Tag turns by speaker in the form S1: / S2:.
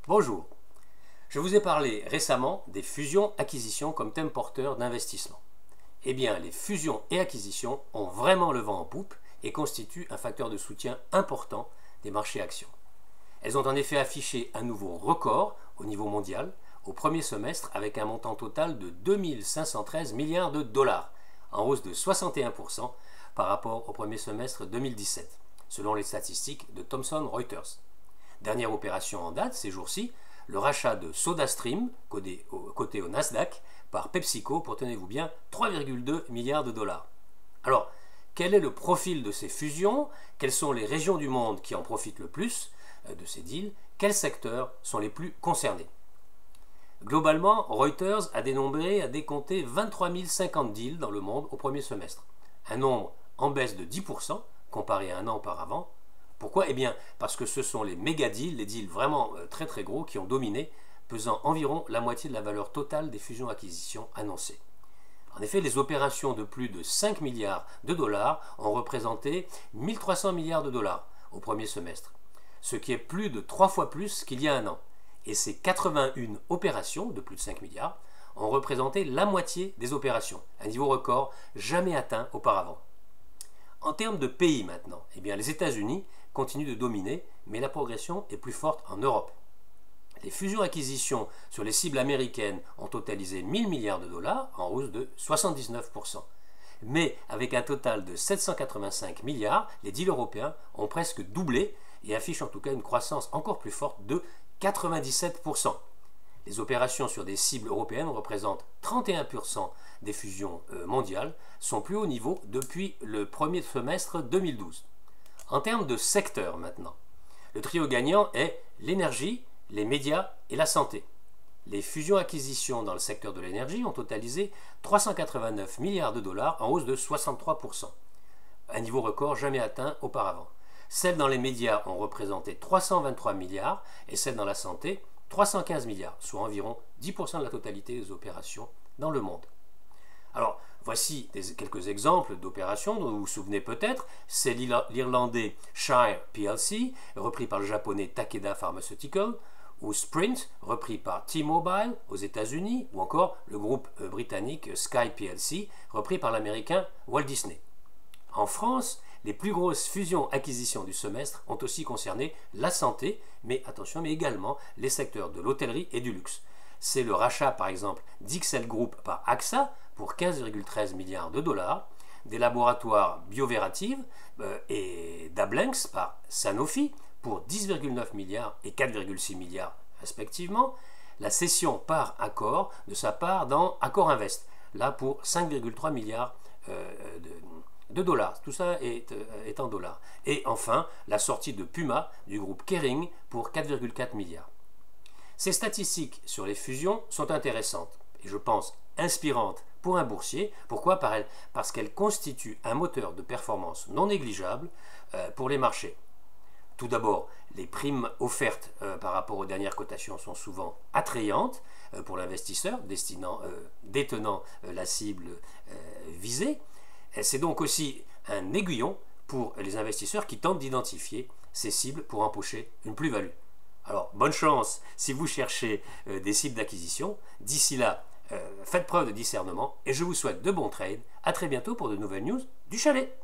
S1: Bonjour, je vous ai parlé récemment des fusions-acquisitions comme thème porteur d'investissement. Eh bien, les fusions et acquisitions ont vraiment le vent en poupe et constituent un facteur de soutien important des marchés actions. Elles ont en effet affiché un nouveau record au niveau mondial au premier semestre avec un montant total de 2513 milliards de dollars, en hausse de 61% par rapport au premier semestre 2017, selon les statistiques de Thomson Reuters. Dernière opération en date, ces jours-ci, le rachat de SodaStream, coté au Nasdaq, par PepsiCo pour, tenez-vous bien, 3,2 milliards de dollars. Alors, quel est le profil de ces fusions? Quelles sont les régions du monde qui en profitent le plus de ces deals? Quels secteurs sont les plus concernés? Globalement, Reuters a décompté 23 050 deals dans le monde au premier semestre, un nombre en baisse de 10% comparé à un an auparavant. Pourquoi? Eh bien, parce que ce sont les méga deals, les deals vraiment très très gros qui ont dominé, pesant environ la moitié de la valeur totale des fusions-acquisitions annoncées. En effet, les opérations de plus de 5 milliards de dollars ont représenté 1300 milliards de dollars au premier semestre, ce qui est plus de 3 fois plus qu'il y a un an. Et ces 81 opérations de plus de 5 milliards ont représenté la moitié des opérations, un niveau record jamais atteint auparavant. En termes de pays maintenant, eh bien, les États-Unis continuent de dominer, mais la progression est plus forte en Europe. Les fusions-acquisitions sur les cibles américaines ont totalisé 1000 milliards de dollars, en hausse de 79%. Mais avec un total de 785 milliards, les deals européens ont presque doublé et affichent en tout cas une croissance encore plus forte de 97%. Les opérations sur des cibles européennes représentent 31% des fusions mondiales, sont plus haut niveau depuis le premier semestre 2012. En termes de secteur maintenant, le trio gagnant est l'énergie, les médias et la santé. Les fusions-acquisitions dans le secteur de l'énergie ont totalisé 389 milliards de dollars en hausse de 63%, un niveau record jamais atteint auparavant. Celles dans les médias ont représenté 323 milliards et celles dans la santé 315 milliards, soit environ 10% de la totalité des opérations dans le monde. Alors, voici quelques exemples d'opérations dont vous vous souvenez peut-être. C'est l'Irlandais Shire plc, repris par le japonais Takeda Pharmaceutical, ou Sprint, repris par T-Mobile aux États-Unis, ou encore le groupe britannique Sky plc, repris par l'américain Walt Disney. En France, les plus grosses fusions-acquisitions du semestre ont aussi concerné la santé, mais attention, mais également les secteurs de l'hôtellerie et du luxe. C'est le rachat, par exemple, d'XL Group par AXA pour 15,13 milliards de dollars, des laboratoires Bioverativ et d'Ablenx par Sanofi pour 10,9 milliards et 4,6 milliards respectivement, la cession par Accor de sa part dans Accor Invest, là pour 5,3 milliards de dollars. Tout ça est en dollars. Et enfin, la sortie de Puma du groupe Kering pour 4,4 milliards. Ces statistiques sur les fusions sont intéressantes et je pense inspirantes pour un boursier. Pourquoi? Parce qu'elles constituent un moteur de performance non négligeable pour les marchés. Tout d'abord, les primes offertes par rapport aux dernières cotations sont souvent attrayantes pour l'investisseur détenant la cible visée. C'est donc aussi un aiguillon pour les investisseurs qui tentent d'identifier ces cibles pour empocher une plus-value. Alors, bonne chance si vous cherchez des cibles d'acquisition. D'ici là, faites preuve de discernement et je vous souhaite de bons trades. À très bientôt pour de nouvelles news du chalet.